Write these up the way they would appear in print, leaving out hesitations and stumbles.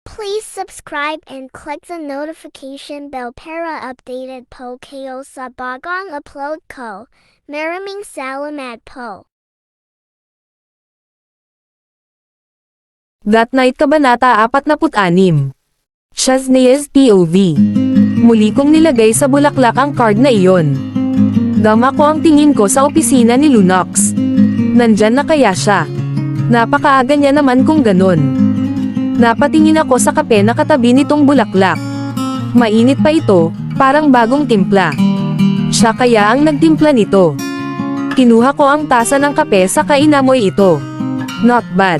Please subscribe and click the notification bell para updated po kayo sa bagong upload ko. Maraming salamat po. That Night Kabanata 46. Shaznia's POV. Muli kong nilagay sa bulaklak ang card na iyon. Dama ko ang tingin ko sa opisina ni Lunox. Nandyan na kaya siya? Napakaaga niya naman kung ganun. Napatingin ako sa kape na katabi nitong bulaklak. Mainit pa ito, parang bagong timpla. Siya kaya ang nagtimpla nito. Kinuha ko ang tasa ng kape saka inamoy ito. Not bad.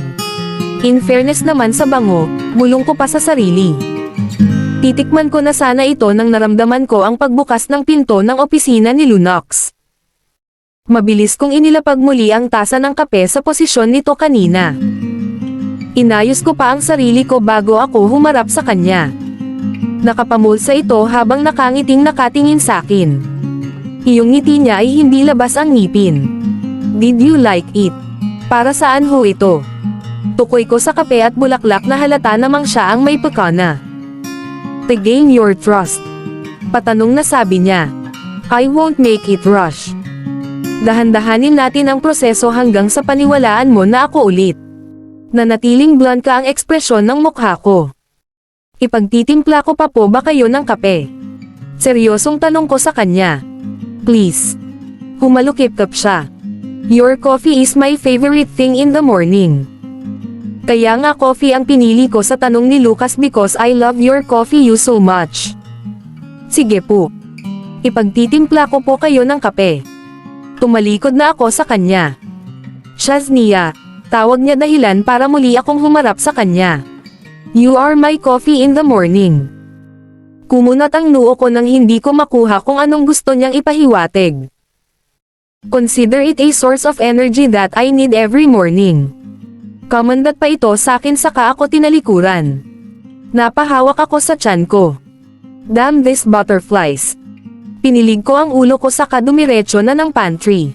In fairness naman sa bango, bulong ko pa sa sarili. Titikman ko na sana ito nang naramdaman ko ang pagbukas ng pinto ng opisina ni Lunox. Mabilis kong inilapag muli ang tasa ng kape sa posisyon nito kanina. Inayos ko pa ang sarili ko bago ako humarap sa kanya. Nakapamulsa ito habang nakangiting nakatingin sa akin. Iyong ngiti niya ay hindi labas ang ngipin. Did you like it? Para saan ho ito? Tukoy ko sa kape at bulaklak na halata namang siya ang may pagkana. To gain your trust. Patanong na sabi niya. I won't make it rush. Dahan-dahanin natin ang proseso hanggang sa paniwalaan mo na ako ulit. Nanatiling blunt ka ang ekspresyon ng mukha ko. Ipagtitimpla ko pa po ba kayo ng kape? Seryosong tanong ko sa kanya. Please. Humalukip-kap siya. Your coffee is my favorite thing in the morning. Kaya nga coffee ang pinili ko sa tanong ni Lucas because I love your coffee you so much. Sige po. Ipagtitimpla ko po kayo ng kape. Tumalikod na ako sa kanya. Shaznia. Tawag niya dahilan para muli akong humarap sa kanya. You are my coffee in the morning. Kumunat ang noo ko nang hindi ko makuha kung anong gusto niyang ipahiwatig. Consider it a source of energy that I need every morning. Kamandat pa ito sa akin saka ako tinalikuran. Napahawak ako sa tiyan ko. Damn these butterflies. Pinilig ko ang ulo ko saka dumiretso na ng pantry.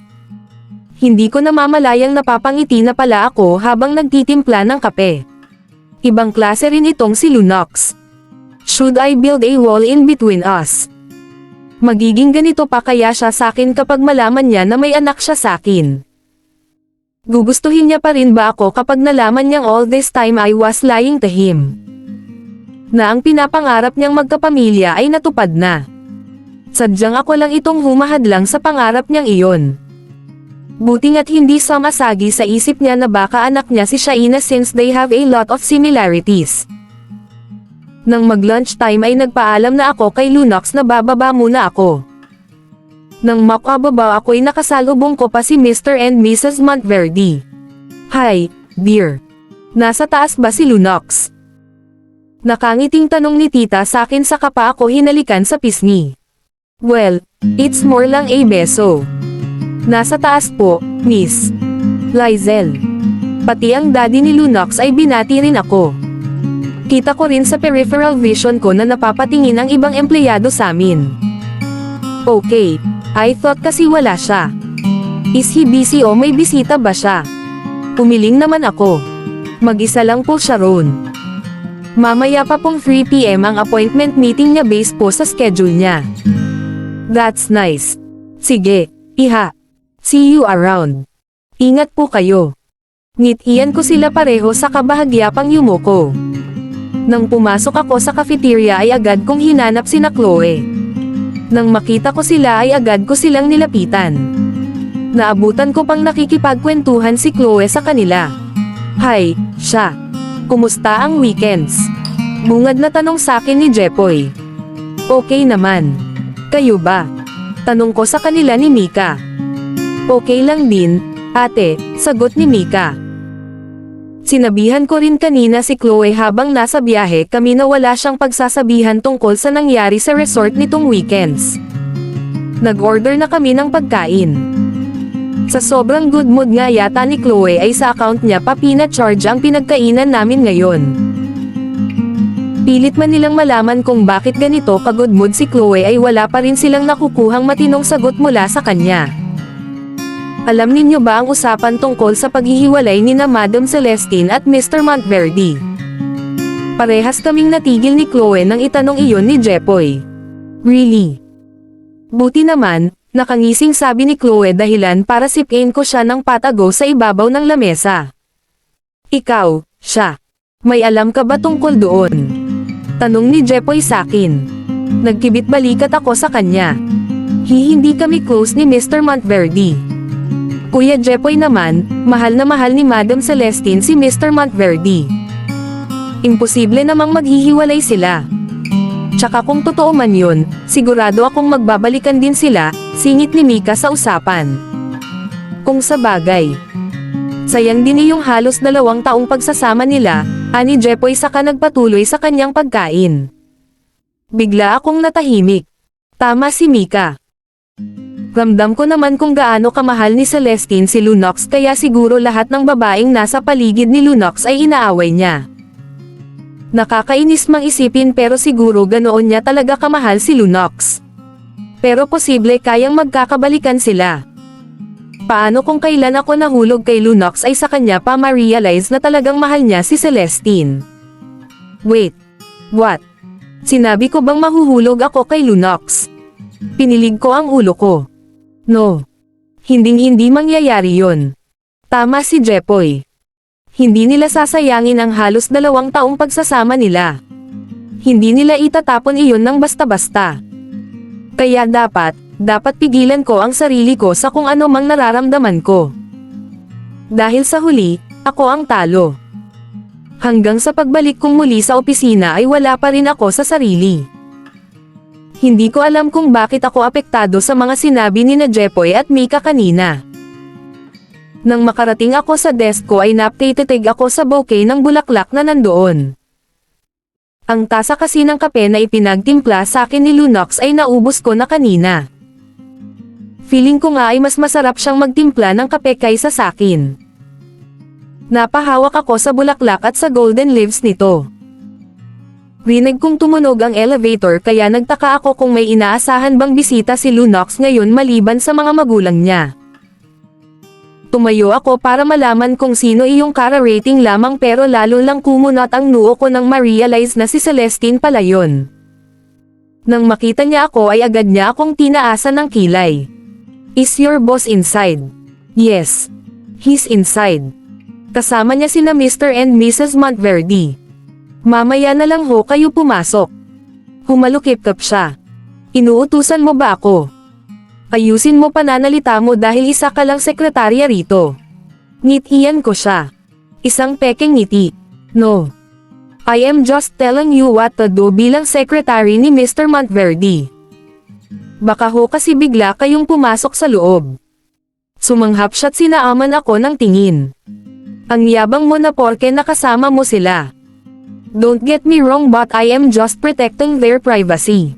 Hindi ko namamalayang napapangiti na pala ako habang nagtitimpla ng kape. Ibang klase rin itong si Lunox. Should I build a wall in between us? Magiging ganito pa kaya siya sakin kapag malaman niya na may anak siya sakin? Gugustuhin niya pa rin ba ako kapag nalaman niyang all this time I was lying to him? Na ang pinapangarap niyang magkapamilya ay natupad na. Sadyang ako lang itong humahadlang sa pangarap niyang iyon. Buti nga't hindi samasagi sa isip niya na baka anak niya si Shaina since they have a lot of similarities. Nang mag-lunch time ay nagpaalam na ako kay Lunox na bababa muna ako. Nang makababa ako'y nakasalubong ko pa si Mr. and Mrs. Monteverde. Hi, dear. Nasa taas ba si Lunox? Nakangiting tanong ni tita sa akin saka pa ako hinalikan sa pisngi. Well, it's more lang a beso. Nasa taas po, Miss Lizel. Pati ang daddy ni Lunox ay binati rin ako. Kita ko rin sa peripheral vision ko na napapatingin ang ibang empleyado sa amin. Okay, I thought kasi wala siya. Is he busy o may bisita ba siya? Pumiling naman ako. Mag-isa lang po siya roon. Mamaya pa pong 3 PM ang appointment meeting niya based po sa schedule niya. That's nice. Sige, iha. See you around. Ingat po kayo. Ngitian ko sila pareho sa kabahagya pang yumuko. Nang pumasok ako sa cafeteria ay agad kong hinanap sina Chloe. Nang makita ko sila ay agad ko silang nilapitan. Naabutan ko pang nakikipagkwentuhan si Chloe sa kanila. Hi, siya. Kumusta ang weekends? Bungad na tanong sa akin ni Jepoy. Okay naman. Kayo ba? Tanong ko sa kanila ni Mika. Okay lang din, ate, sagot ni Mika. Sinabihan ko rin kanina si Chloe habang nasa biyahe kami na wala siyang pagsasabihan tungkol sa nangyari sa resort nitong weekends. Nag-order na kami ng pagkain. Sa sobrang good mood nga yata ni Chloe ay sa account niya pa pina-charge ang pinagkainan namin ngayon. Pilit man nilang malaman kung bakit ganito ka-good mood si Chloe ay wala pa rin silang nakukuhang matinong sagot mula sa kanya. Alam ninyo ba ang usapan tungkol sa paghihiwalay ni na Madam Celestine at Mr. Monteverde? Parehas kaming natigil ni Chloe nang itanong iyon ni Jepoy. Really? Buti naman, nakangising sabi ni Chloe dahilan para sipin ko siya ng patago sa ibabaw ng lamesa. Ikaw, siya. May alam ka ba tungkol doon? Tanong ni Jepoy sakin. Nagkibit balikat ako sa kanya. Hindi kami close ni Mr. Monteverde. Kuya Jepoy naman, mahal na mahal ni Madam Celestine si Mr. Monteverde. Imposible namang maghihiwalay sila. Tsaka kung totoo man yun, sigurado akong magbabalikan din sila, singit ni Mika sa usapan. Kung sa bagay. Sayang din iyong halos 2 taong pagsasama nila, ani Jepoy saka nagpatuloy sa kanyang pagkain. Bigla akong natahimik. Tama si Mika. Ramdam ko naman kung gaano kamahal ni Celestine si Lunox kaya siguro lahat ng babaeng nasa paligid ni Lunox ay inaaway niya. Nakakainis mang isipin pero siguro ganoon niya talaga kamahal si Lunox. Pero posible kayang magkakabalikan sila. Paano kung kailan ako nahulog kay Lunox ay sa kanya pa ma-realize na talagang mahal niya si Celestine? Wait. What? Sinabi ko bang mahuhulog ako kay Lunox? Pinilig ko ang ulo ko. No. Hinding-hindi mangyayari yon. Tama si Jepoy. Hindi nila sasayangin ang halos 2 taong pagsasama nila. Hindi nila itatapon iyon ng basta-basta. Kaya dapat pigilan ko ang sarili ko sa kung ano mang nararamdaman ko. Dahil sa huli, ako ang talo. Hanggang sa pagbalik kong muli sa opisina ay wala pa rin ako sa sarili. Hindi ko alam kung bakit ako apektado sa mga sinabi ni na Jepoy at Mika kanina. Nang makarating ako sa desk ko ay napatitig ako sa bouquet ng bulaklak na nandoon. Ang tasa kasi ng kape na ipinagtimpla sa akin ni Lunox ay naubos ko na kanina. Feeling ko nga ay mas masarap siyang magtimpla ng kape kaysa sa akin. Napahawak ako sa bulaklak at sa golden leaves nito. Rinig kong tumunog ang elevator kaya nagtaka ako kung may inaasahan bang bisita si Lunox ngayon maliban sa mga magulang niya. Tumayo ako para malaman kung sino iyong kara-rating lamang pero lalo lang kumunot ang noo ko nang ma-realize na si Celestine pala yun. Nang makita niya ako ay agad niya akong tinaasan ng kilay. Is your boss inside? Yes. He's inside. Kasama niya sina Mr. and Mrs. Monteverde. Mamaya na lang ho kayo pumasok. Humalukip-kap siya. Inuutusan mo ba ako? Ayusin mo pananalita mo dahil isa ka lang sekretarya rito. Ngitian ko siya. Isang pekeng ngiti. No. I am just telling you what to do bilang secretary ni Mr. Monteverde. Baka ho kasi bigla kayong pumasok sa loob. Sumanghap siya't sinaaman ako ng tingin. Ang yabang mo na porke nakasama mo sila. Don't get me wrong but I am just protecting their privacy.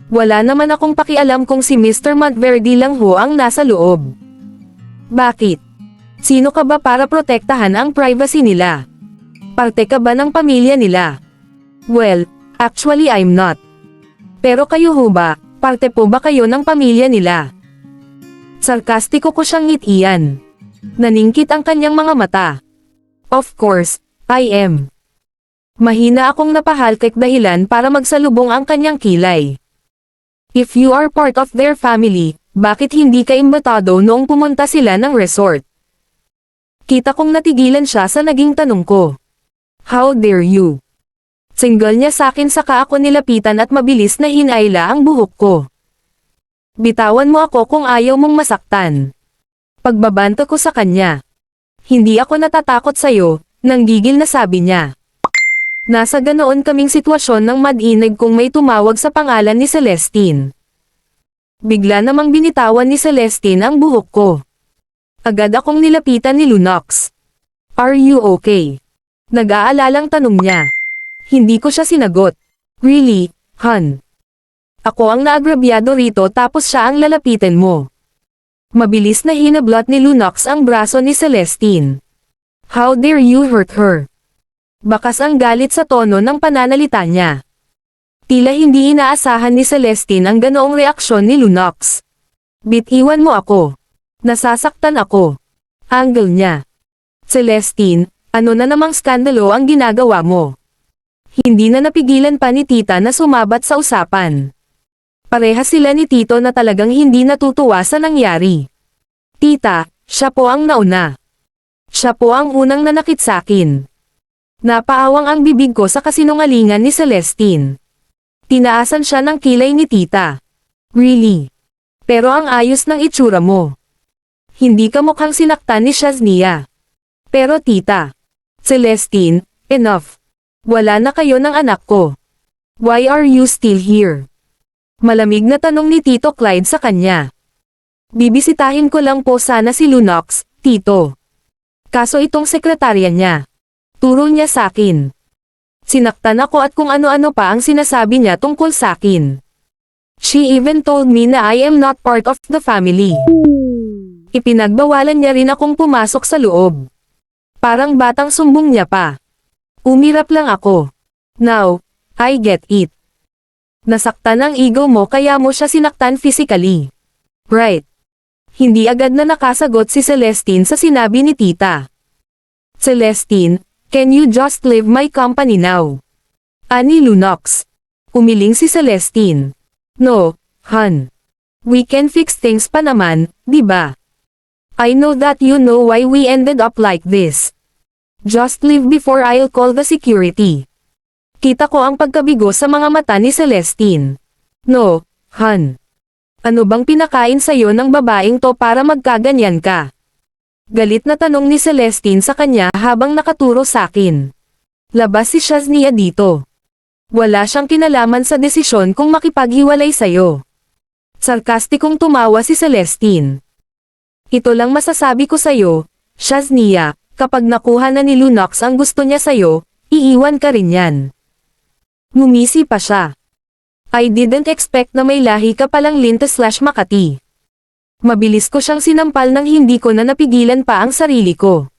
Wala naman akong pakialam kung si Mr. Monteverde lang ho ang nasa loob. Bakit? Sino ka ba para protektahan ang privacy nila? Parte ka ba ng pamilya nila? Well, actually I'm not. Pero kayo ho ba, parte po ba kayo ng pamilya nila? Sarkastiko ko siyang ngitian. Naningkit ang kanyang mga mata. Of course, I am. Mahina akong napahalkik dahilan para magsalubong ang kanyang kilay. If you are part of their family, bakit hindi ka imbitado noong pumunta sila ng resort? Kita kong natigilan siya sa naging tanong ko. How dare you? Single niya sa akin saka ako nilapitan at mabilis na hinayla ang buhok ko. Bitawan mo ako kung ayaw mong masaktan. Pagbabanta ko sa kanya. Hindi ako natatakot sa'yo, nanggigil na sabi niya. Nasa ganoon kaming sitwasyon nang madinig kong may tumawag sa pangalan ni Celestine. Bigla namang binitawan ni Celestine ang buhok ko. Agad akong nilapitan ni Lunox. Are you okay? Nag-aalalang tanong niya. Hindi ko siya sinagot. Really, hon? Ako ang naagrabyado rito tapos siya ang lalapitin mo. Mabilis na hinablot ni Lunox ang braso ni Celestine. How dare you hurt her? Bakas ang galit sa tono ng pananalita niya. Tila hindi inaasahan ni Celestine ang ganoong reaksyon ni Lunox. Bitiwan mo ako. Nasasaktan ako. Angle niya. Celestine, ano na namang skandalo ang ginagawa mo? Hindi na napigilan pa ni tita na sumabat sa usapan. Parehas sila ni tito na talagang hindi natutuwa sa nangyari. Tita, siya po ang nauna. Siya po ang unang nanakit sakin. Napaawang ang bibig ko sa kasinungalingan ni Celestine. Tinaasan siya ng kilay ni tita. Really? Pero ang ayos ng itsura mo. Hindi ka mukhang sinaktan ni Shaznia. Pero tita. Celestine, enough. Wala na kayo ng anak ko. Why are you still here? Malamig na tanong ni Tito Clyde sa kanya. Bibisitahin ko lang po sana si Lunox, Tito. Kaso itong sekretarya niya. Turo niya sakin. Sinaktan ako at kung ano-ano pa ang sinasabi niya tungkol sakin. She even told me na I am not part of the family. Ipinagbawalan niya rin akong pumasok sa loob. Parang batang sumbong niya pa. Umirap lang ako. Now, I get it. Nasaktan ang ego mo kaya mo siya sinaktan physically. Right. Hindi agad na nakasagot si Celestine sa sinabi ni tita. Celestine, can you just leave my company now? Ani Lunox. Umiling si Celestine. No, hon. We can fix things pa naman, di ba? I know that you know why we ended up like this. Just leave before I'll call the security. Kita ko ang pagkabigo sa mga mata ni Celestine. No, hon. Ano bang pinakain sa'yo ng babaeng to para magkaganyan ka? Galit na tanong ni Celestine sa kanya habang nakaturo sakin. Labas si Shaznia dito. Wala siyang kinalaman sa desisyon kung makipaghiwalay sa'yo. Sarkastikong tumawa si Celestine. Ito lang masasabi ko sa'yo, Shaznia. Kapag nakuha na ni Lunox ang gusto niya sa'yo, iiwan ka rin yan. Ngumisi pa siya. I didn't expect na may lahi ka palang Linte/Makati. Mabilis ko siyang sinampal nang hindi ko na napigilan pa ang sarili ko.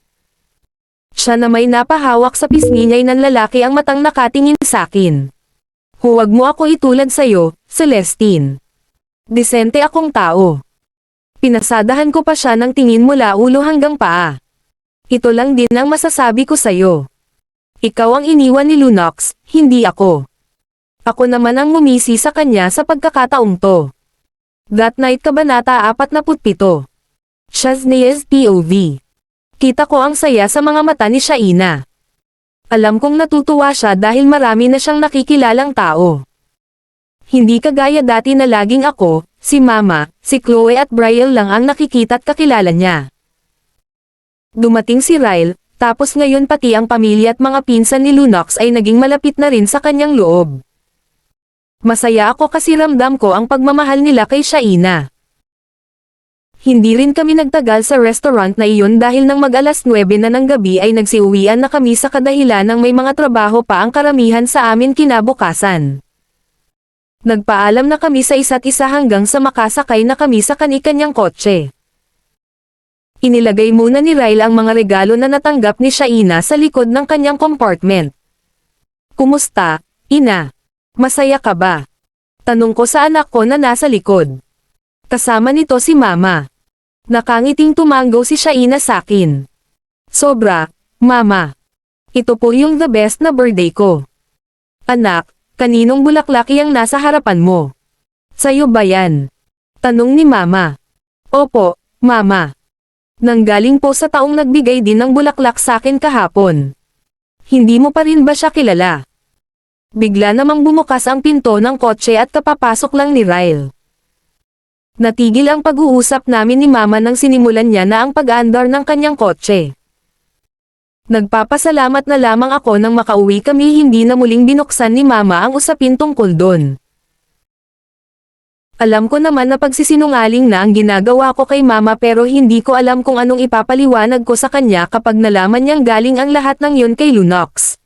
Siya na may napahawak sa pisngi niya'y ng lalaki ang matang nakatingin sakin. Huwag mo ako itulad sa'yo, Celestine. Disente akong tao. Pinasadahan ko pa siya ng tingin mula ulo hanggang paa. Ito lang din ang masasabi ko sa'yo. Ikaw ang iniwan ni Lunox, hindi ako. Ako naman ang ngumisi sa kanya sa pagkakataong to. That night Kabanata 47. Shaznia's POV. Kita ko ang saya sa mga mata ni Shaina. Alam kong natutuwa siya dahil marami na siyang nakikilalang tao. Hindi kagaya dati na laging ako, si Mama, si Chloe at Brielle lang ang nakikita at kakilala niya. Dumating si Ryle, tapos ngayon pati ang pamilya at mga pinsan ni Lunox ay naging malapit na rin sa kanyang loob. Masaya ako kasi ramdam ko ang pagmamahal nila kay Shaina. Hindi rin kami nagtagal sa restaurant na iyon dahil nang mag-alas 9 na ng gabi ay nagsiuwian na kami sa kadahilan ng may mga trabaho pa ang karamihan sa amin kinabukasan. Nagpaalam na kami sa isa't isa hanggang sa makasakay na kami sa kani-kanyang kotse. Inilagay muna ni Ryle ang mga regalo na natanggap ni Shaina sa likod ng kanyang compartment. Kumusta, ina? Masaya ka ba? Tanong ko sa anak ko na nasa likod. Kasama nito si Mama. Nakangiting tumanggo si Shaina sakin. Sobra, Mama. Ito po yung the best na birthday ko. Anak, kaninong bulaklak ang nasa harapan mo? Sa'yo ba yan? Tanong ni Mama. Opo, Mama. Nanggaling po sa taong nagbigay din ng bulaklak sakin kahapon. Hindi mo pa rin ba siya kilala? Bigla namang bumukas ang pinto ng kotse at kapapasok lang ni Ryle. Natigil ang pag-uusap namin ni Mama nang sinimulan niya na ang pag-aandar ng kanyang kotse. Nagpapasalamat na lamang ako nang makauwi kami hindi na muling binuksan ni Mama ang usapin tungkol doon. Alam ko naman na pagsisinungaling na ang ginagawa ko kay Mama pero hindi ko alam kung anong ipapaliwanag ko sa kanya kapag nalaman niyang galing ang lahat ng yun kay Lunox.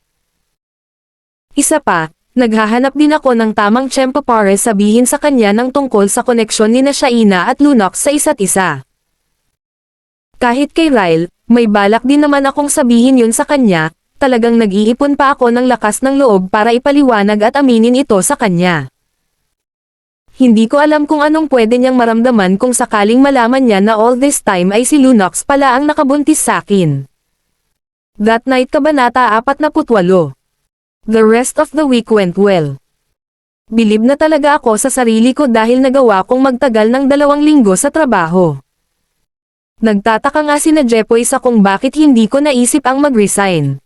Isa pa, naghahanap din ako ng tamang tiyempo para sabihin sa kanya ng tungkol sa koneksyon ni Shaina at Lunox sa isa't isa. Kahit kay Ryle, may balak din naman akong sabihin yun sa kanya, talagang nag-iipon pa ako ng lakas ng loob para ipaliwanag at aminin ito sa kanya. Hindi ko alam kung anong pwede niyang maramdaman kung sakaling malaman niya na all this time ay si Lunox pala ang nakabuntis sakin. That night Kabanata 48. The rest of the week went well. Bilib na talaga ako sa sarili ko dahil nagawa kong magtagal ng 2 linggo sa trabaho. Nagtataka nga sina Jepoy sa kung bakit hindi ko naisip ang mag-resign.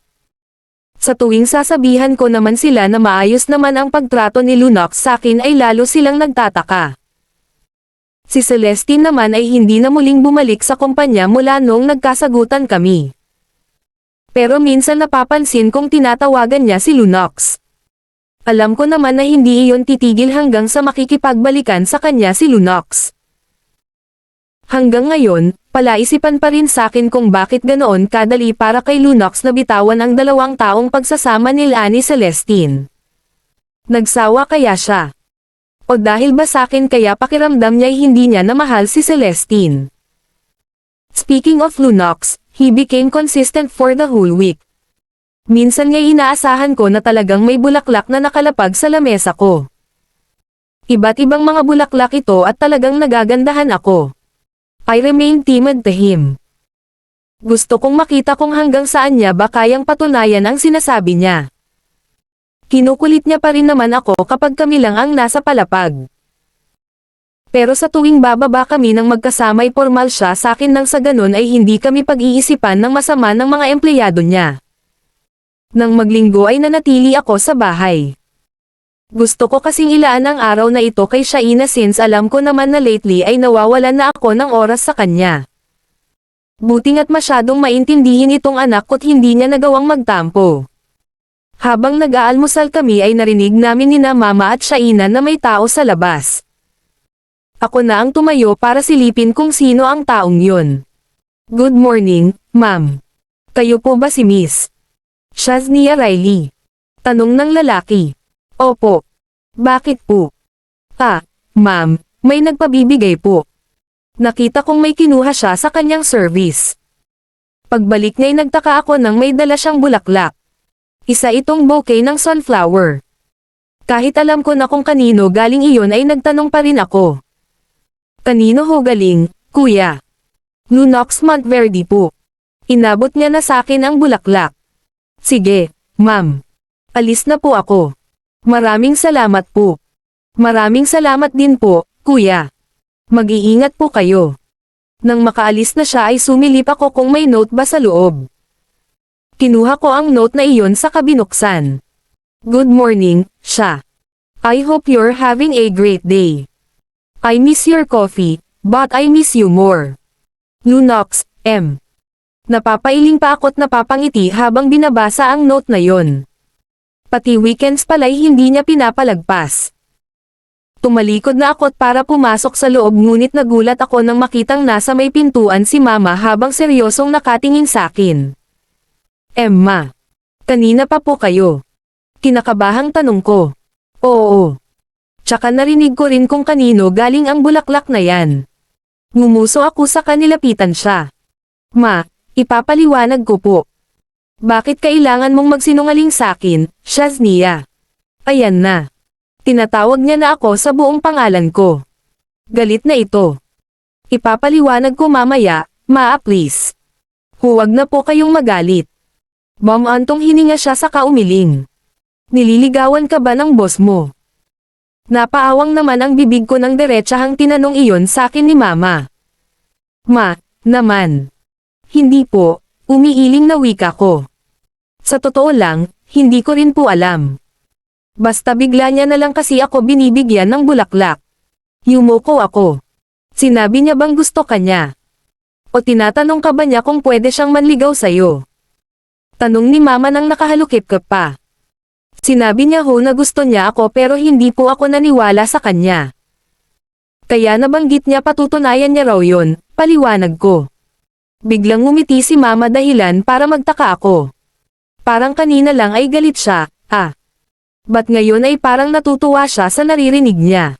Sa tuwing sasabihan ko naman sila na maayos naman ang pagtrato ni Lunox sa akin ay lalo silang nagtataka. Si Celestine naman ay hindi na muling bumalik sa kumpanya mula noong nagkasagutan kami. Pero minsan napapansin kong tinatawagan niya si Lunox. Alam ko naman na hindi iyon titigil hanggang sa makikipagbalikan sa kanya si Lunox. Hanggang ngayon, palaisipan pa rin sa akin kung bakit ganoon kadali para kay Lunox na bitawan ang 2 taong pagsasama nila ni Celestine. Nagsawa kaya siya? O dahil ba sa akin kaya pakiramdam niya'y hindi niya na mahal si Celestine? Speaking of Lunox, he became consistent for the whole week. Minsan nga'y inaasahan ko na talagang may bulaklak na nakalapag sa lamesa ko. Iba't ibang mga bulaklak ito at talagang nagagandahan ako. I remain timid to him. Gusto kong makita kung hanggang saan niya ba kayang patunayan ang sinasabi niya. Kinukulit niya pa rin naman ako kapag kami lang ang nasa palapag. Pero sa tuwing bababa kami ng magkasama'y formal siya sa akin nang sa ganun ay hindi kami pag-iisipan ng masama ng mga empleyado niya. Nang maglinggo ay nanatili ako sa bahay. Gusto ko kasing ilaan ang araw na ito kay Shaina since alam ko naman na lately ay nawawalan na ako ng oras sa kanya. Buti nga't masyadong maintindihin itong anak ko't hindi niya nagawang magtampo. Habang nag-aalmusal kami ay narinig namin nina Mama at Shaina na may tao sa labas. Ako na ang tumayo para silipin kung sino ang taong yun. Good morning, ma'am. Kayo po ba si Miss Shaznia Riley? Tanong ng lalaki. Opo. Bakit po? Ma'am, may nagpabibigay po. Nakita kong may kinuha siya sa kanyang service. Pagbalik niya'y nagtaka ako nang may dala siyang bulaklak. Isa itong bouquet ng sunflower. Kahit alam ko na kung kanino galing iyon ay nagtanong pa rin ako. Kanino ho galing, kuya? Lunox Monteverde po. Inabot niya na sa akin ang bulaklak. Sige, ma'am. Alis na po ako. Maraming salamat po. Maraming salamat din po, kuya. Mag-iingat po kayo. Nang makaalis na siya ay sumilip ako kung may note ba sa loob. Kinuha ko ang note na iyon sa kabinuksan. Good morning, Sha. I hope you're having a great day. I miss your coffee, but I miss you more. Lunox, M. Napapailing pa ako't napapangiti habang binabasa ang note na yon. Pati weekends pala'y hindi niya pinapalagpas. Tumalikod na ako't para pumasok sa loob ngunit nagulat ako nang makitang nasa may pintuan si Mama habang seryosong nakatingin sa akin. Emma, kanina pa po kayo? Kinakabahang tanong ko. Oo. Tsaka narinig ko rin kung kanino galing ang bulaklak na yan. Ngumuso ako sa kanilapitan siya. Ma, ipapaliwanag ko po. Bakit kailangan mong magsinungaling sakin, Shaznia? Ayan na. Tinatawag niya na ako sa buong pangalan ko. Galit na ito. Ipapaliwanag ko mamaya, Ma please. Huwag na po kayong magalit. Ma'am Antong hininga siya sa kaumiling. Nililigawan ka ba ng boss mo? Napaawang naman ang bibig ko ng diretsahang tinanong iyon sa akin ni Mama. Ma, naman. Hindi po, umiiling na wika ko. Sa totoo lang, hindi ko rin po alam. Basta bigla niya na lang kasi ako binibigyan ng bulaklak. Yumuko ako. Sinabi niya bang gusto ka niya? O tinatanong ka ba niya kung pwede siyang manligaw sa'yo? Tanong ni Mama nang nakahalukip ka pa. Sinabi niya ho na gusto niya ako pero hindi po ako naniwala sa kanya. Kaya nabanggit niya patutunayan niya raw yon, paliwanag ko. Biglang ngumiti si Mama dahilan para magtaka ako. Parang kanina lang ay galit siya, Ba't ngayon ay parang natutuwa siya sa naririnig niya?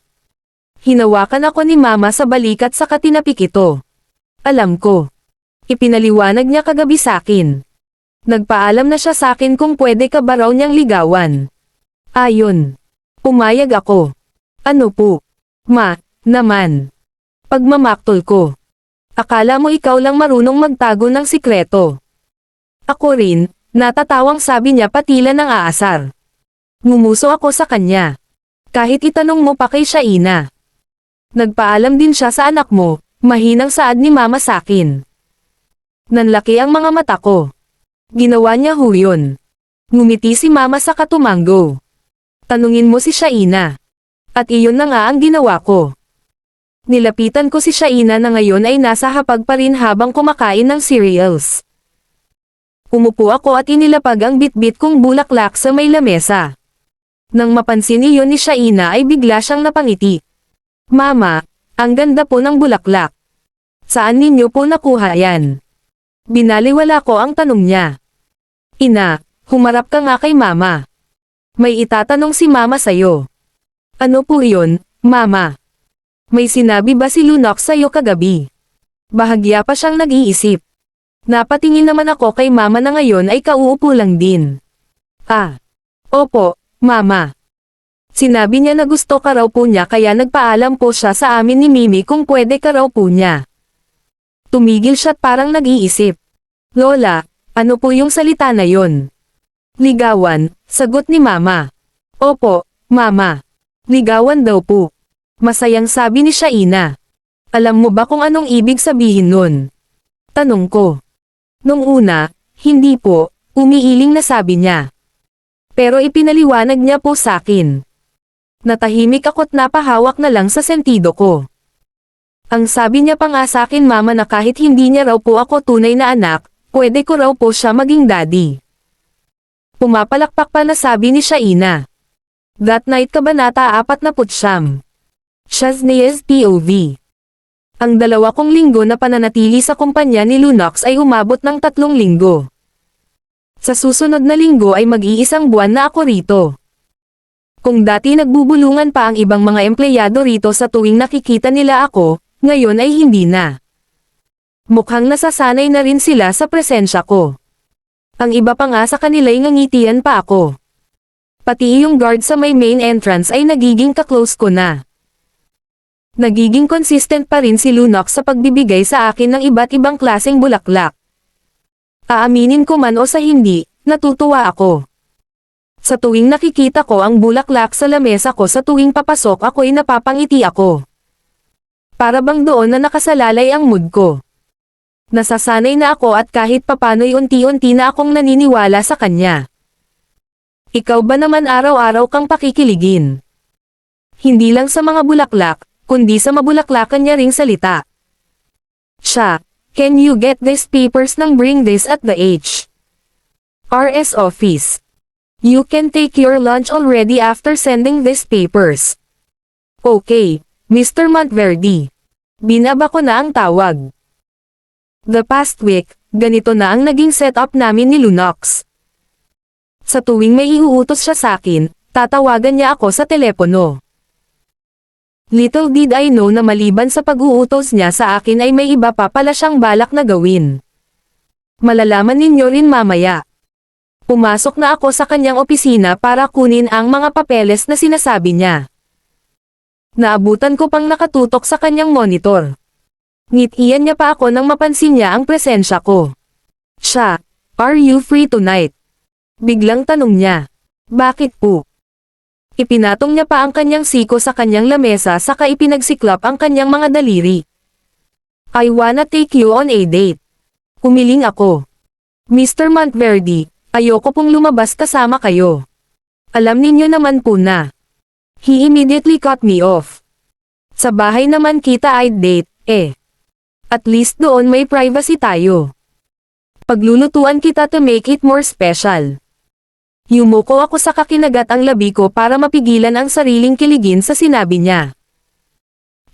Hinawakan ako ni Mama sa balikat sa katinapik ito. Alam ko. Ipinaliwanag niya kagabi sa akin. Nagpaalam na siya sa akin kung pwede ka ba raw niyang ligawan. Ayon. Pumayag ako. Ano po? Ma, naman. Pagmamaktol ko. Akala mo ikaw lang marunong magtago ng sikreto. Ako rin, natatawang sabi niya patila ng aasar. Ngumuso ako sa kanya. Kahit itanong mo pa kay Shaina. Nagpaalam din siya sa anak mo, mahinang saad ni mama sakin. Nanlaki ang mga mata ko. Ginawa niya ho yun. Ngumiti si mama sa katumango. Tanungin mo si Shaina. At iyon na nga ang ginawa ko. Nilapitan ko si Shaina na ngayon ay nasa hapag pa rin habang kumakain ng cereals. Umupo ako at inilapag ang bitbit kong bulaklak sa may lamesa. Nang mapansin iyon ni Shaina ay bigla siyang napangiti. Mama, ang ganda po ng bulaklak. Saan ninyo po nakuha yan? Binaliwala ko ang tanong niya. Ina, humarap ka nga kay mama. May itatanong si mama sa'yo. Ano po iyon, mama? May sinabi ba si Lunox sa'yo kagabi? Bahagya pa siyang nag-iisip. Napatingin naman ako kay mama na ngayon ay kauupo lang din. Ah. Opo, mama. Sinabi niya na gusto ka raw po niya kaya nagpaalam po siya sa amin ni Mimi kung pwede ka raw po niya. Tumigil siya at parang nag-iisip. Lola, ano po yung salita na yon? Ligawan, sagot ni mama. Opo, mama. Ligawan daw po. Masayang sabi ni Shaina. Alam mo ba kung anong ibig sabihin nun? Tanong ko. Nung una, hindi po, umiiling na sabi niya. Pero ipinaliwanag niya po sakin. Natahimik ako't napahawak na lang sa sentido ko. Ang sabi niya pa nga sakin mama na kahit hindi niya raw po ako tunay na anak, pwede ko raw po siya maging daddy. Pumapalakpak pa na sabi ni Shaina. That night kabanata 49. Shaznia's POV. Ang 2 linggo na pananatili sa kumpanya ni Lunox ay umabot ng 3 linggo. Sa susunod na linggo ay mag-iisang buwan na ako rito. Kung dati nagbubulungan pa ang ibang mga empleyado rito sa tuwing nakikita nila ako, ngayon ay hindi na. Mukhang nasasanay na rin sila sa presensya ko. Ang iba pa nga sa kanila'y ngangitian pa ako. Pati yung guard sa may main entrance ay nagiging ka-close ko na. Nagiging consistent pa rin si Lunox sa pagbibigay sa akin ng iba't ibang klaseng bulaklak. Aaminin ko man o sa hindi, natutuwa ako. Sa tuwing nakikita ko ang bulaklak sa lamesa ko sa tuwing papasok ako'y napapangiti ako. Para bang doon na nakasalalay ang mood ko. Nasasanay na ako at kahit papano'y unti-unti na akong naniniwala sa kanya. Ikaw ba naman araw-araw kang pakikiligin? Hindi lang sa mga bulaklak, kundi sa mabulaklakan niya ring salita. Siya, can you get these papers nang bring this at the HRS office? You can take your lunch already after sending these papers. Okay, Mr. Monteverde. Binaba ko na ang tawag. The past week, ganito na ang naging setup namin ni Lunox. Sa tuwing may iuutos siya sakin, tatawagan niya ako sa telepono. Little did I know na maliban sa pag-uutos niya sa akin ay may iba pa pala siyang balak na gawin. Malalaman ninyo rin mamaya. Pumasok na ako sa kanyang opisina para kunin ang mga papeles na sinasabi niya. Naabutan ko pang nakatutok sa kanyang monitor. Ngitian niya pa ako nang mapansin niya ang presensya ko. Siya, are you free tonight? Biglang tanong niya. Bakit po? Ipinatong niya pa ang kanyang siko sa kanyang lamesa saka ipinagsiklap ang kanyang mga daliri. I wanna take you on a date. Humiling ako. Mr. Monteverde, ayoko pong lumabas kasama kayo. Alam ninyo naman po na. He immediately cut me off. Sa bahay naman kita I'd date, eh. At least doon may privacy tayo. Paglulutuan kita to make it more special. Yumuko ako sa kakinagat ang labi ko para mapigilan ang sariling kiligin sa sinabi niya.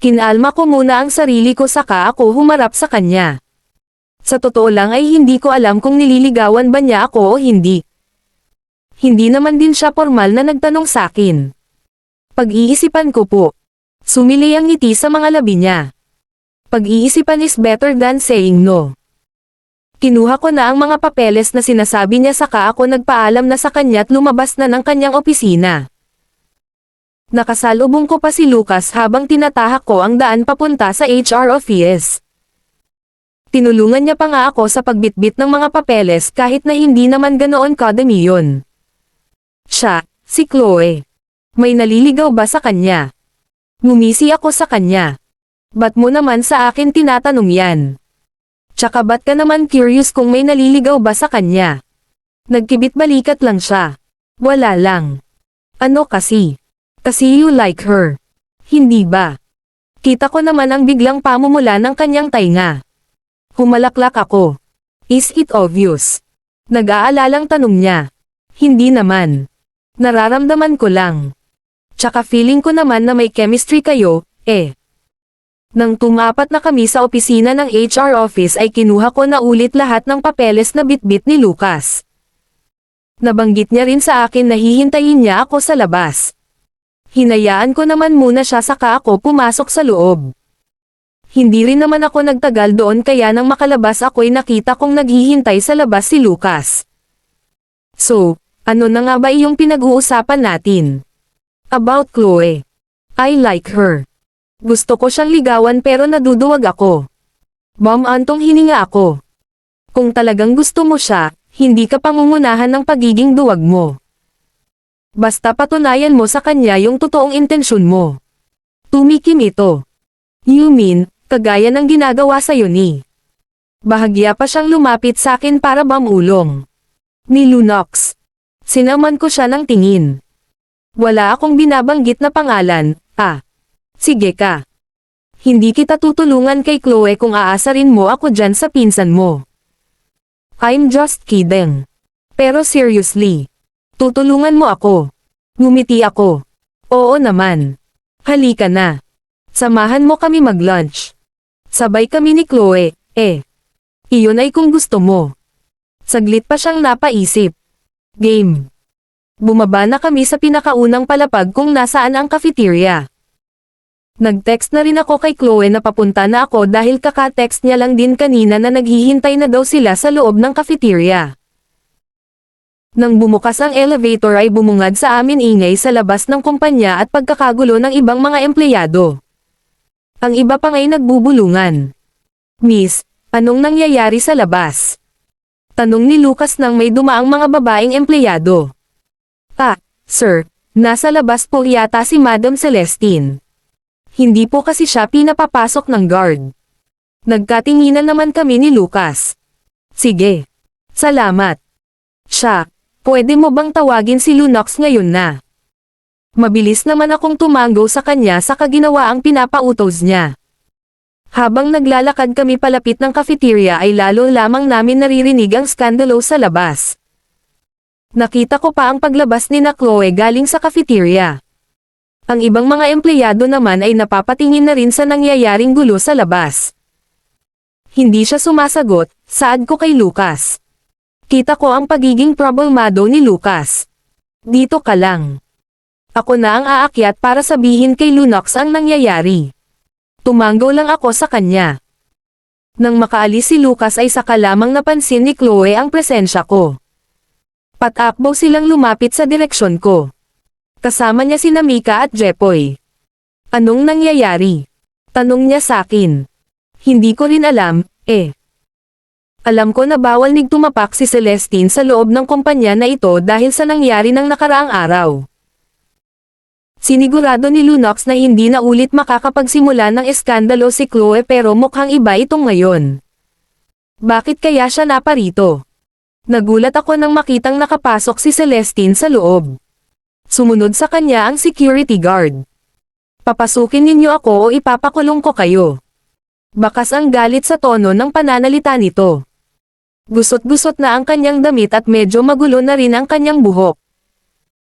Kinalma ko muna ang sarili ko saka ako humarap sa kanya. Sa totoo lang ay hindi ko alam kung nililigawan ba niya ako o hindi. Hindi naman din siya formal na nagtanong sakin. Pag-iisipan ko po. Sumili ang ngiti sa mga labi niya. Pag-iisipan is better than saying no. Kinuha ko na ang mga papeles na sinasabi niya saka ako nagpaalam na sa kanya at lumabas na ng kanyang opisina. Nakasalubong ko pa si Lucas habang tinatahak ko ang daan papunta sa HR office. Tinulungan niya pa nga ako sa pagbitbit ng mga papeles kahit na hindi naman ganoon kadami yun. Siya, Si Chloe. May naliligaw ba sa kanya? Ngumisi ako sa kanya. Ba't mo naman sa akin tinatanong yan? Tsaka ba't ka naman curious kung may naliligaw ba sa kanya? Nagkibit balikat lang siya. Wala lang. Ano kasi? Kasi you like her. Hindi ba? Kita ko naman ang biglang pamumula ng kanyang tainga. Humalaklak ako. Is it obvious? Nag-aalalang tanong niya. Hindi naman. Nararamdaman ko lang. Tsaka feeling ko naman na may chemistry kayo, eh. Nang tumapat na kami sa opisina ng HR office ay kinuha ko na ulit lahat ng papeles na bitbit ni Lucas. Nabanggit niya rin sa akin na hihintayin niya ako sa labas. Hinayaan ko naman muna siya saka ako pumasok sa loob. Hindi rin naman ako nagtagal doon kaya nang makalabas ako'y nakita kong naghihintay sa labas si Lucas. So, ano na nga ba iyong pinag-uusapan natin? About Chloe. I like her. Gusto ko siyang ligawan pero naduduwag ako. Antong hininga ako. Kung talagang gusto mo siya, hindi ka pangungunahan ng pagiging duwag mo. Basta patunayan mo sa kanya yung totoong intensyon mo. Tumikim ito. You mean, kagaya ng ginagawa sa'yo ni. Bahagya pa siyang lumapit sa akin para bamulong. Ni Lunox. Sinaman ko siya ng tingin. Wala akong binabanggit na pangalan, Sige ka. Hindi kita tutulungan kay Chloe kung aasarin mo ako dyan sa pinsan mo. I'm just kidding. Pero seriously. Tutulungan mo ako. Ngumiti ako. Oo naman. Halika na. Samahan mo kami mag-lunch. Sabay kami ni Chloe, Iyon ay kung gusto mo. Saglit pa siyang napaisip. Game. Bumaba na kami sa pinakaunang palapag kung nasaan ang cafeteria. Nag-text na rin ako kay Chloe na papunta na ako dahil kaka-text niya lang din kanina na naghihintay na daw sila sa loob ng cafeteria. Nang bumukas ang elevator ay bumungad sa amin ingay sa labas ng kumpanya at pagkakagulo ng ibang mga empleyado. Ang iba pa nga'y nagbubulungan. Miss, anong nangyayari sa labas? Tanong ni Lucas nang may dumaang mga babaeng empleyado. Sir, nasa labas po yata si Madam Celestine. Hindi po kasi siya pinapapasok ng guard. Nagkatinginan naman kami ni Lucas. Sige. Salamat. Siya, pwede mo bang tawagin si Lunox ngayon na? Mabilis naman akong tumango sa kanya sa kaginawaang pinapautos niya. Habang naglalakad kami palapit ng cafeteria ay lalo lamang namin naririnig ang skandalo sa labas. Nakita ko pa ang paglabas ni na Chloe galing sa cafeteria. Ang ibang mga empleyado naman ay napapatingin na rin sa nangyayaring gulo sa labas. Hindi siya sumasagot, saad ko kay Lucas. Kita ko ang pagiging problemado ni Lucas. Dito ka lang. Ako na ang aakyat para sabihin kay Lunox ang nangyayari. Tumango lang ako sa kanya. Nang makaalis si Lucas ay saka lamang napansin ni Chloe ang presensya ko. Patakbo silang lumapit sa direksyon ko. Kasama niya si Mika at Jepoy. Anong nangyayari? Tanong niya sa akin. Hindi ko rin alam, Alam ko na bawal tumapak si Celestine sa loob ng kumpanya na ito dahil sa nangyari ng nakaraang araw. Sinigurado ni Lunox na hindi na ulit makakapagsimula ng eskandalo si Chloe pero mukhang iba itong ngayon. Bakit kaya siya naparito? Nagulat ako nang makitang nakapasok si Celestine sa loob. Sumunod sa kanya ang security guard. Papasukin ninyo ako o ipapakulong ko kayo. Bakas ang galit sa tono ng pananalita nito. Gusot-gusot na ang kanyang damit at medyo magulo na rin ang kanyang buhok.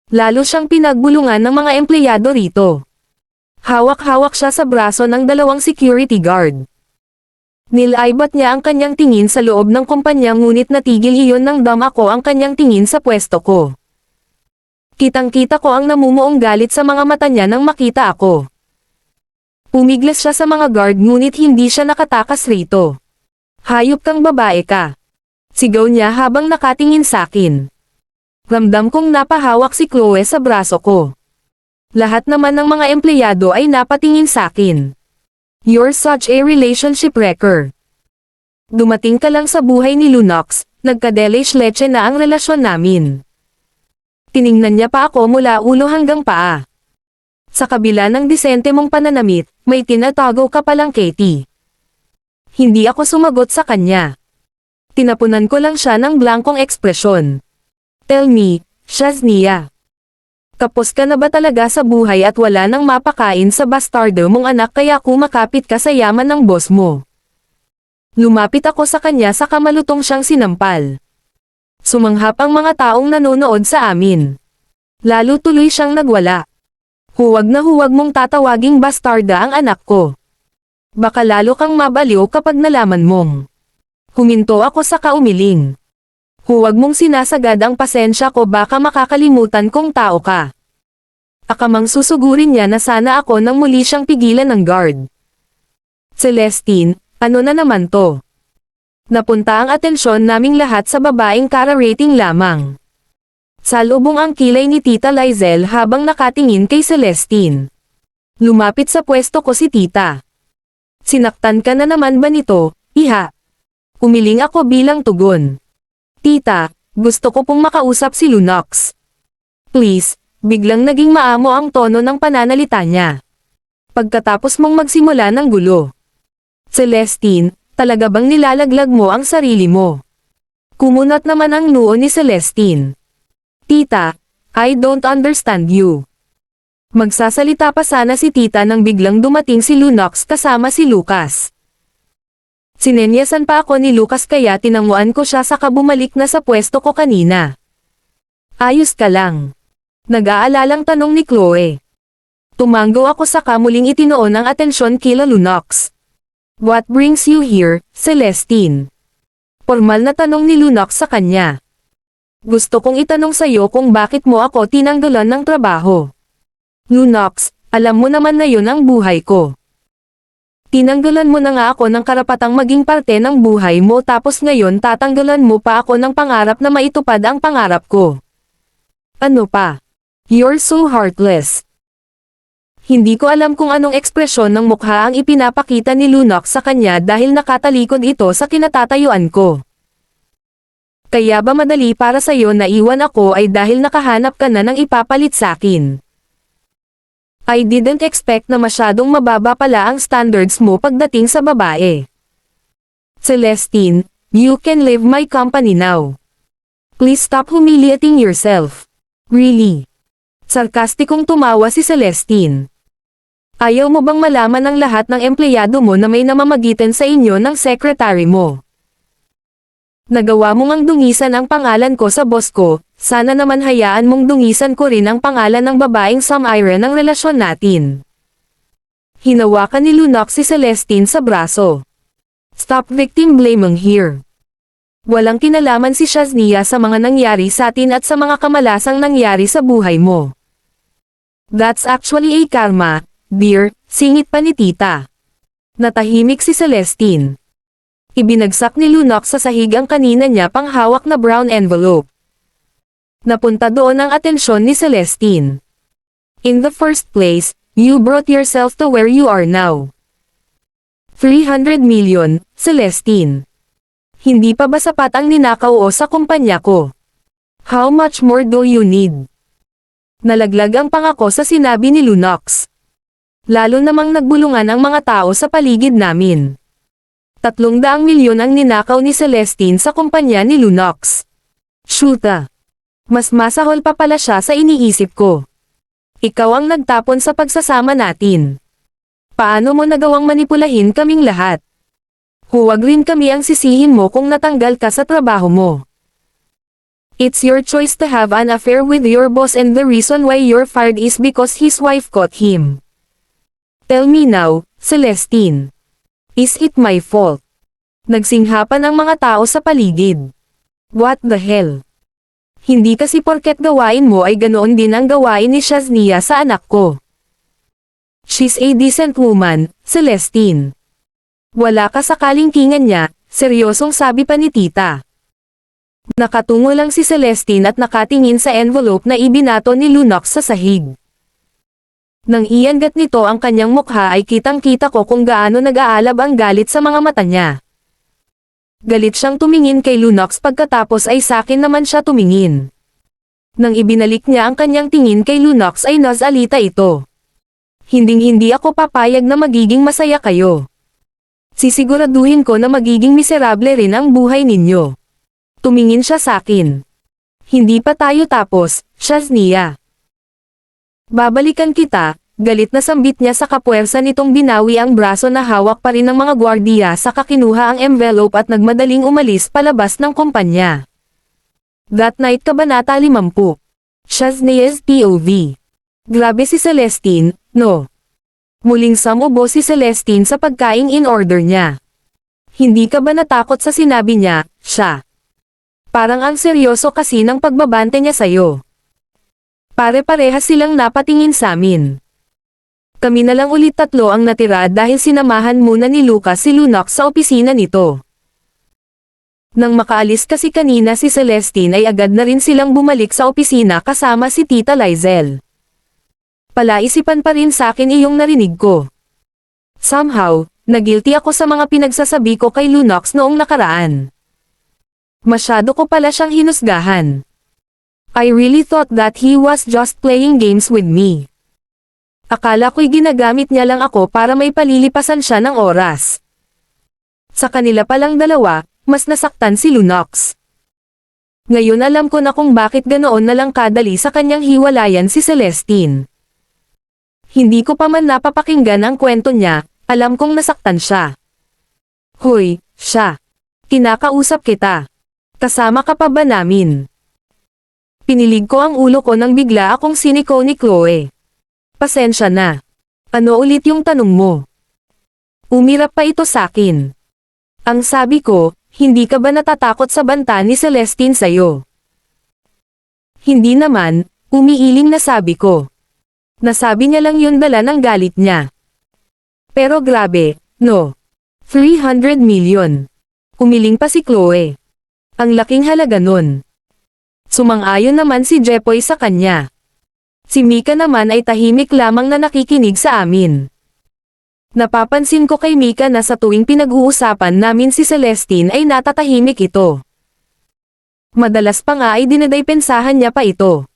Lalo siyang pinagbulungan ng mga empleyado rito. Hawak-hawak siya sa braso ng dalawang security guard. Nilaibat niya ang kanyang tingin sa loob ng kumpanya ngunit natigil iyon nang ako ang kanyang tingin sa pwesto ko. Kitang-kita ko ang namumuong galit sa mga mata niya nang makita ako. Pumiglas siya sa mga guard ngunit hindi siya nakatakas rito. Hayop kang babae ka. Sigaw niya habang nakatingin sa akin. Ramdam kong napahawak si Chloe sa braso ko. Lahat naman ng mga empleyado ay napatingin sa akin. You're such a relationship wrecker. Dumating ka lang sa buhay ni Lunox, nagka-delish leche na ang relasyon namin. Tiningnan niya pa ako mula ulo hanggang paa. Sa kabila ng disente mong pananamit, may tinatago ka palang Katie. Hindi ako sumagot sa kanya. Tinapunan ko lang siya ng blankong ekspresyon. Tell me, Shaznia. Kapos ka na ba talaga sa buhay at wala nang mapakain sa bastardo mong anak kaya kumakapit ka sa yaman ng boss mo? Lumapit ako sa kanya sa kamalutong siyang sinampal. Sumanghap ang mga taong nanonood sa amin. Lalo tuloy siyang nagwala. Huwag na huwag mong tatawaging bastarda ang anak ko. Baka lalo kang mabaliw kapag nalaman mong. Huminto ako sa kaumiling. Huwag mong sinasagad ang pasensya ko baka makakalimutan kong tao ka. Akamang susugurin niya na sana ako nang muli siyang pigilan ng guard. Celestine, ano na naman to? Napunta ang atensyon naming lahat sa babaeng kara-rating lamang. Salubong ang kilay ni Tita Lizel habang nakatingin kay Celestine. Lumapit sa pwesto ko si Tita. Sinaktan ka na naman ba nito, iha? Umiling ako bilang tugon. Tita, gusto ko pong makausap si Lunox. Please, biglang naging maamo ang tono ng pananalita niya. Pagkatapos mong magsimula ng gulo. Celestine, talaga bang nilalaglag mo ang sarili mo? Kumunat naman ang noo ni Celestine. Tita, I don't understand you. Magsasalita pa sana si Tita nang biglang dumating si Lunox kasama si Lucas. Sinenyasan pa ako ni Lucas kaya tinanguan ko siya saka bumalik na sa pwesto ko kanina. Ayos ka lang. Nag-aalalang tanong ni Chloe. Tumanggo ako saka muling itinoon ang atensyon kila Lunox. What brings you here, Celestine? Formal na tanong ni Lunox sa kanya. Gusto kong itanong sa'yo kung bakit mo ako tinanggalan ng trabaho. Lunox, alam mo naman na yun ang buhay ko. Tinanggalan mo na nga ako ng karapatang maging parte ng buhay mo tapos ngayon tatanggalan mo pa ako ng pangarap na maitupad ang pangarap ko. Ano pa? You're so heartless. Hindi ko alam kung anong ekspresyon ng mukha ang ipinapakita ni Lunox sa kanya dahil nakatalikod ito sa kinatatayuan ko. Kaya ba madali para sa'yo na iwan ako ay dahil nakahanap ka na ng ipapalit sa'kin? I didn't expect na masyadong mababa pala ang standards mo pagdating sa babae. Celestine, you can leave my company now. Please stop humiliating yourself. Really? Sarkastikong tumawa si Celestine. Ayaw mo bang malaman ng lahat ng empleyado mo na may namamagitan sa inyo ng secretary mo? Nagawa mo ngang dungisan ang pangalan ko sa boss ko, sana naman hayaan mong dungisan ko rin ang pangalan ng babaeng Samira ng relasyon natin. Hinawakan ni Lunox si Celestine sa braso. Stop victim blaming here. Walang kinalaman si Shaznia sa mga nangyari sa atin at sa mga kamalasang nangyari sa buhay mo. That's actually a karma, dear, singit pa ni Tita. Natahimik si Celestine. Ibinagsak ni Lunox sa sahig ang kanina niya pang hawak na brown envelope. Napunta doon ang atensyon ni Celestine. In the first place, you brought yourself to where you are now. 300 million, Celestine. Hindi pa ba sapat ang ninakaw o sa kumpanya ko? How much more do you need? Nalaglag ang pangako sa sinabi ni Lunox. Lalo namang nagbulungan ang mga tao sa paligid namin. 300 milyon ang ninakaw ni Celestine sa kumpanya ni Lunox. Shoota. Mas masahol pa pala siya sa iniisip ko. Ikaw ang nagtapon sa pagsasama natin. Paano mo nagawang manipulahin kaming lahat? Huwag rin kami ang sisihin mo kung natanggal ka sa trabaho mo. It's your choice to have an affair with your boss and the reason why you're fired is because his wife caught him. Tell me now, Celestine. Is it my fault? Nagsinghapan ang mga tao sa paligid. What the hell? Hindi kasi porket gawain mo ay ganoon din ang gawain ni Shaznia sa anak ko. She's a decent woman, Celestine. Wala ka sa kalingkingan niya, seryosong sabi pa ni Tita. Nakatungo lang si Celestine at nakatingin sa envelope na ibinato ni Lunox sa sahig. Nang iangat nito ang kanyang mukha ay kitang-kita ko kung gaano nag-aalab ang galit sa mga mata niya. Galit siyang tumingin kay Lunox pagkatapos ay sakin naman siya tumingin. Nang ibinalik niya ang kanyang tingin kay Lunox ay nasalita ito. Hinding-hindi ako papayag na magiging masaya kayo. Sisiguraduhin ko na magiging miserable rin ang buhay ninyo. Tumingin siya sa akin. Hindi pa tayo tapos, Shaznia. Babalikan kita, galit na sambit niya sa kapuwersa nitong binawi ang braso na hawak pa rin ng mga gwardiya saka kinuha ang envelope at nagmadaling umalis palabas ng kumpanya. That night Kabanata 50. Shaznia's POV. Grabe si Celestine, no? Muling sumubo si Celestine sa pagkaing in order niya. Hindi ka ba natakot sa sinabi niya, siya? Parang ang seryoso kasi ng pagbabante niya sa'yo. Pare-parehas silang napatingin sa amin. Kami na lang ulit tatlo ang natira dahil sinamahan muna ni Lucas si Lunox sa opisina nito. Nang makaalis kasi kanina si Celestine ay agad na rin silang bumalik sa opisina kasama si Tita Lizel. Palaisipan pa rin sa akin iyong narinig ko. Somehow, nagilty ako sa mga pinagsasabi ko kay Lunox noong nakaraan. Masyado ko pala siyang hinusgahan. I really thought that he was just playing games with me. Akala ko'y ginagamit niya lang ako para may palilipasan siya ng oras. Sa kanila palang dalawa, mas nasaktan si Lunox. Ngayon alam ko na kung bakit ganoon na lang kadali sa kanyang hiwalayan si Celestine. Hindi ko pa man napapakinggan ang kwento niya, alam kong nasaktan siya. Hoy, siya. Kinakausap kita. Kasama ka pa ba namin? Pinilig ko ang ulo ko nang bigla akong siniko ni Chloe. Pasensya na. Ano ulit yung tanong mo? Umirap pa ito sa akin. Ang sabi ko, hindi ka ba natatakot sa banta ni Celestine sa'yo? Hindi naman, umiiling na sabi ko. Nasabi niya lang yun dala ng galit niya. Pero grabe, no. 300 million. Umiling pa si Chloe. Ang laking halaga nun. Sumang-ayon naman si Jepoy sa kanya. Si Mika naman ay tahimik lamang na nakikinig sa amin. Napapansin ko kay Mika na sa tuwing pinag-uusapan namin si Celestine ay natatahimik ito. Madalas pa nga ay dinadaypensahan niya pa ito.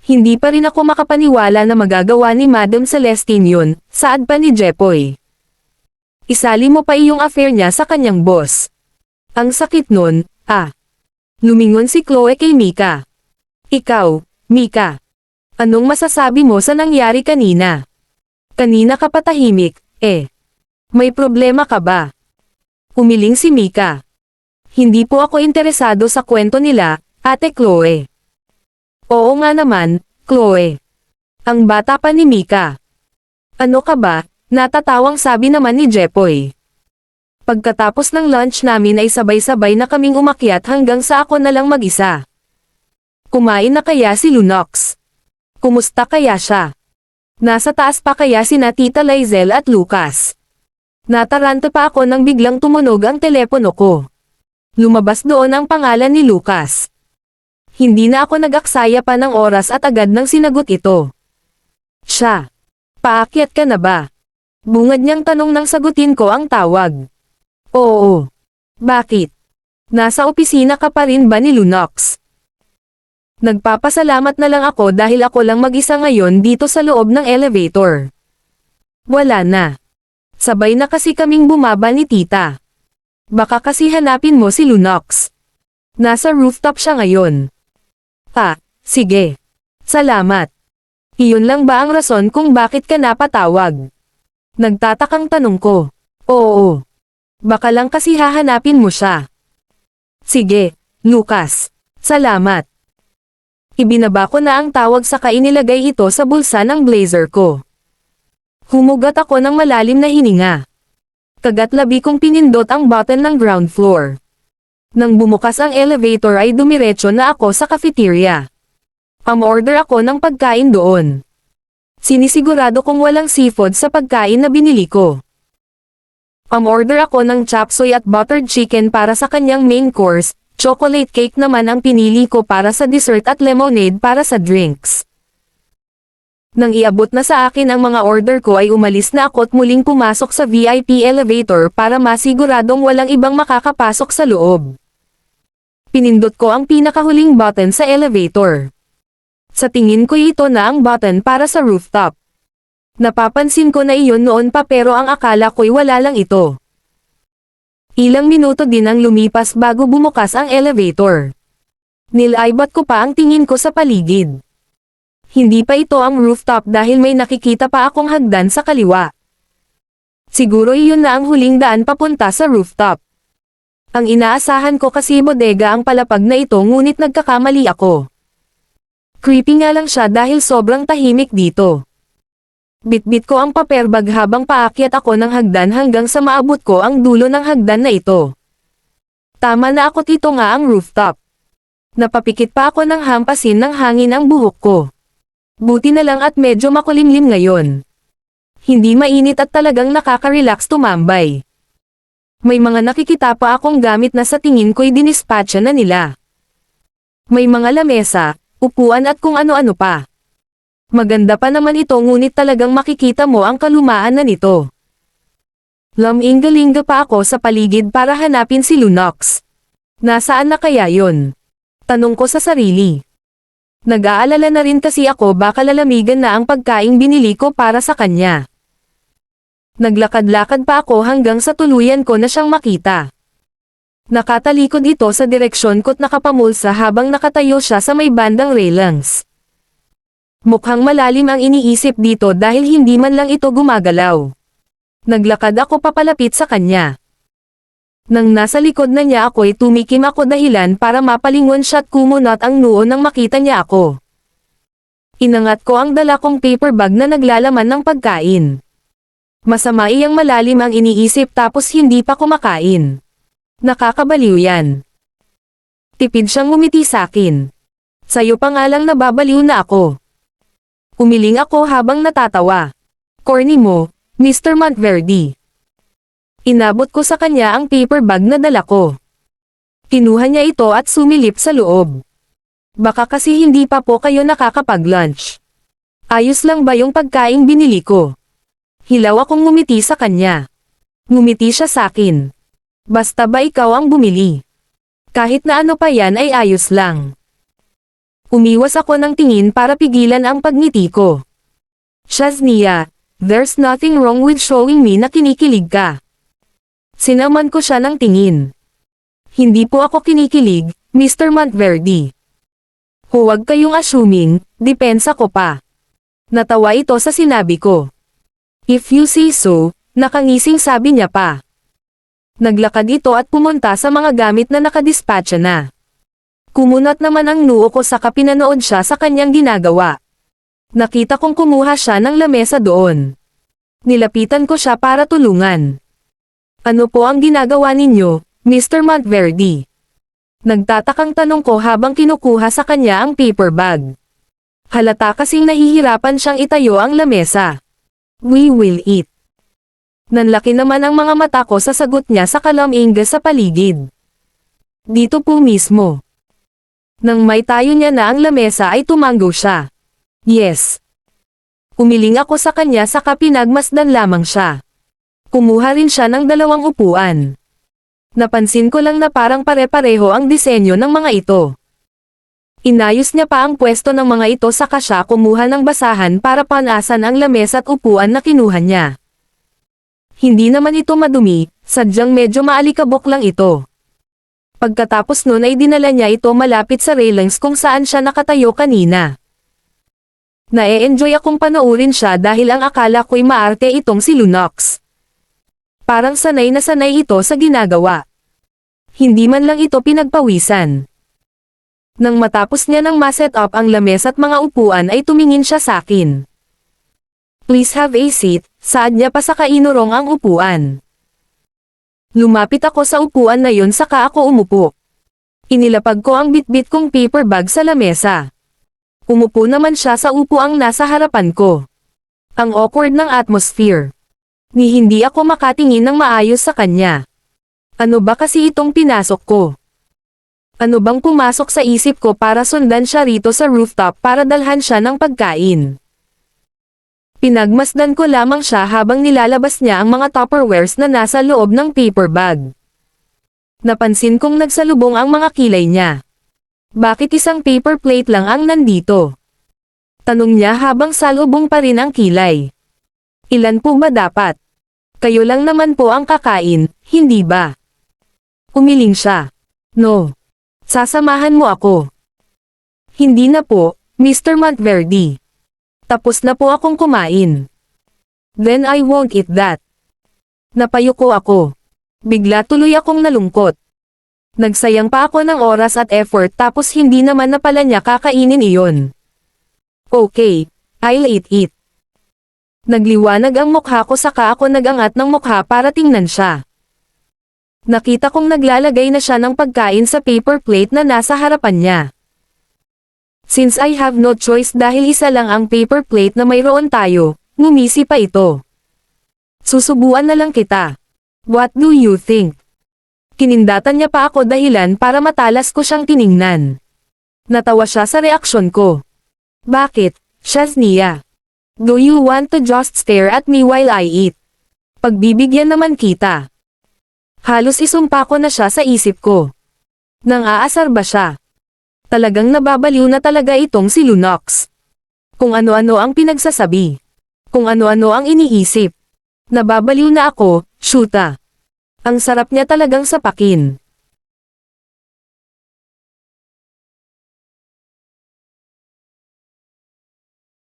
Hindi pa rin ako makapaniwala na magagawa ni Madam Celestine yun, saad pa ni Jepoy. Isali mo pa iyong affair niya sa kanyang boss. Ang sakit nun, Lumingon si Chloe kay Mika. Ikaw, Mika. Anong masasabi mo sa nangyari kanina? Kanina ka patahimik, May problema ka ba? Umiling si Mika. Hindi po ako interesado sa kwento nila, Ate Chloe. Oo nga naman, Chloe. Ang bata pa ni Mika. Ano ka ba? Natatawang sabi naman ni Jepoy. Pagkatapos ng lunch namin ay sabay-sabay na kaming umakyat hanggang sa ako na lang mag-isa. Kumain na kaya si Lunox? Kumusta kaya siya? Nasa taas pa kaya sina Tita Lizel at Lucas? Nataranta pa ako nang biglang tumunog ang telepono ko. Lumabas doon ang pangalan ni Lucas. Hindi na ako nag-aksaya pa ng oras at agad nang sinagot ito. Siya. Paakyat ka na ba? Bungad niyang tanong nang sagutin ko ang tawag. Oo. Bakit? Nasa opisina ka pa rin ba ni Lunox? Nagpapasalamat na lang ako dahil ako lang mag-isa ngayon dito sa loob ng elevator. Wala na. Sabay na kasi kaming bumaba ni tita. Baka kasi hanapin mo si Lunox. Nasa rooftop siya ngayon. Sige. Salamat. Iyon lang ba ang rason kung bakit ka napatawag? Nagtatakang tanong ko. Oo. Baka lang kasi hahanapin mo siya. Sige, Lucas. Salamat. Ibinaba ko na ang tawag saka inilagay ito sa bulsa ng blazer ko. Humugat ako ng malalim na hininga. Kagat-labi kong pinindot ang button ng ground floor. Nang bumukas ang elevator ay dumiretso na ako sa cafeteria. Order ako ng pagkain doon. Sinisigurado kong walang seafood sa pagkain na binili ko. Order ako ng chop suey at buttered chicken para sa kanyang main course, chocolate cake naman ang pinili ko para sa dessert at lemonade para sa drinks. Nang iabot na sa akin ang mga order ko ay umalis na ako at muling pumasok sa VIP elevator para masiguradong walang ibang makakapasok sa loob. Pinindot ko ang pinakahuling button sa elevator. Sa tingin ko ito na ang button para sa rooftop. Napapansin ko na iyon noon pa pero ang akala ko'y wala lang ito. Ilang minuto din ang lumipas bago bumukas ang elevator. Nilaibat ko pa ang tingin ko sa paligid. Hindi pa ito ang rooftop dahil may nakikita pa akong hagdan sa kaliwa. Siguro iyon na ang huling daan papunta sa rooftop. Ang inaasahan ko kasi bodega ang palapag na ito ngunit nagkakamali ako. Creepy nga lang siya dahil sobrang tahimik dito. Bitbit ko ang paper bag habang paakyat ako ng hagdan hanggang sa maabot ko ang dulo ng hagdan na ito. Tama na ako, ito nga ang rooftop. Napapikit pa ako ng hampasin ng hangin ang buhok ko. Buti na lang at medyo makulimlim ngayon. Hindi mainit at talagang nakaka-relax tumambay. May mga nakikita pa akong gamit na sa tingin ko'y dinispatcha na nila. May mga lamesa, upuan at kung ano-ano pa. Maganda pa naman ito ngunit talagang makikita mo ang kalumaan na nito. Lamingga-lingga pa ako sa paligid para hanapin si Lunox. Nasaan na kaya yon? Tanong ko sa sarili. Nag-aalala na rin kasi ako baka lalamigan na ang pagkaing binili ko para sa kanya. Naglakad-lakad pa ako hanggang sa tuluyan ko na siyang makita. Nakatalikod ito sa direksyon ko't nakapamulsa habang nakatayo siya sa may bandang railings. Mukhang malalim ang iniisip dito dahil hindi man lang ito gumagalaw. Naglakad ako papalapit sa kanya. Nang nasa likod na niya ako'y tumikim ako dahilan para mapalingon siya at kumunot ang noo nang makita niya ako. Inangat ko ang dala kong paper bag na naglalaman ng pagkain. Masama iyang malalim ang iniisip tapos hindi pa kumakain. Nakakabaliw yan. Tipid siyang ngumiti sa akin. Sa'yo pa nga lang nababaliw na ako. Umiling ako habang natatawa. Corny mo, Mr. Monteverde. Inabot ko sa kanya ang paper bag na dala ko. Kinuha niya ito at sumilip sa loob. Baka kasi hindi pa po kayo nakakapag-lunch. Ayos lang ba yung pagkaing binili ko? Hilaw akong ngumiti sa kanya. Ngumiti siya sa akin. Basta ba ikaw ang bumili? Kahit na ano pa yan ay ayos lang. Umiwas ako ng tingin para pigilan ang pagngiti ko. Shaznia, there's nothing wrong with showing me na kinikilig ka. Sinaman ko siya ng tingin. Hindi po ako kinikilig, Mr. Monteverde. Huwag kayong assuming, depensa ko pa. Natawa ito sa sinabi ko. If you say so, nakangising sabi niya pa. Naglakad ito at pumunta sa mga gamit na nakadispatcha na. Kumunot naman ang noo ko saka pinanood siya sa kanyang ginagawa. Nakita kong kumuha siya ng lamesa doon. Nilapitan ko siya para tulungan. Ano po ang ginagawa ninyo, Mr. Monteverde? Nagtatakang tanong ko habang kinukuha sa kanya ang paper bag. Halata kasing nahihirapan siyang itayo ang lamesa. We will eat. Nanlaki naman ang mga mata ko sa sagot niya sa kalamingga sa paligid. Dito po mismo. Nang may tayo niya na ang lamesa ay tumanggo siya. Yes. Umiling ako sa kanya saka pinagmasdan lamang siya. Kumuha rin siya ng 2 upuan. Napansin ko lang na parang pare-pareho ang disenyo ng mga ito. Inayos niya pa ang pwesto ng mga ito saka siya kumuha ng basahan para panasan ang lamesa at upuan na kinuha niya. Hindi naman ito madumi, sadyang medyo maalikabok lang ito. Pagkatapos nun ay dinala niya ito malapit sa railings kung saan siya nakatayo kanina. Nae-enjoy akong panoorin siya dahil ang akala ko'y maarte itong si Lunox. Parang sanay na sanay ito sa ginagawa. Hindi man lang ito pinagpawisan. Nang matapos niya nang ma-set up ang lamesa at mga upuan ay tumingin siya sa akin. Please have a seat, saad niya pa saka inurong ang upuan. Lumapit ako sa upuan na yun saka ako umupo. Inilapag ko ang bitbit kong paper bag sa lamesa. Umupo naman siya sa upuang nasa harapan ko. Ang awkward ng atmosphere. Ni hindi ako makatingin ng maayos sa kanya. Ano ba kasi itong pinasok ko? Ano bang pumasok sa isip ko para sundan siya rito sa rooftop para dalhan siya ng pagkain? Pinagmasdan ko lamang siya habang nilalabas niya ang mga Tupperwares na nasa loob ng paper bag. Napansin kong nagsalubong ang mga kilay niya. Bakit isang paper plate lang ang nandito? Tanong niya habang salubong pa rin ang kilay. Ilan po ba dapat? Kayo lang naman po ang kakain, hindi ba? Umiling siya. No. Sasamahan mo ako. Hindi na po, Mr. Monteverde. Tapos na po akong kumain. Then I won't eat that. Napayuko ako. Bigla tuloy akong nalungkot. Nagsayang pa ako ng oras at effort tapos hindi naman na pala niya kakainin iyon. Okay, I'll eat it. Nagliwanag ang mukha ko saka ako nagangat ng mukha para tingnan siya. Nakita kong naglalagay na siya ng pagkain sa paper plate na nasa harapan niya. Since I have no choice dahil isa lang ang paper plate na mayroon tayo, ngumisi pa ito. Susubuan na lang kita. What do you think? Kinindatan niya pa ako dahilan para matalas ko siyang tiningnan. Natawa siya sa reaksyon ko. Bakit, Shaznia? Do you want to just stare at me while I eat? Pagbibigyan naman kita. Halos isumpa ko na siya sa isip ko. Nang aasar ba siya? Talagang nababaliw na talaga itong si Lunox. Kung ano-ano ang pinagsasabi. Kung ano-ano ang iniisip. Nababaliw na ako, shoota. Ang sarap niya talagang sapakin.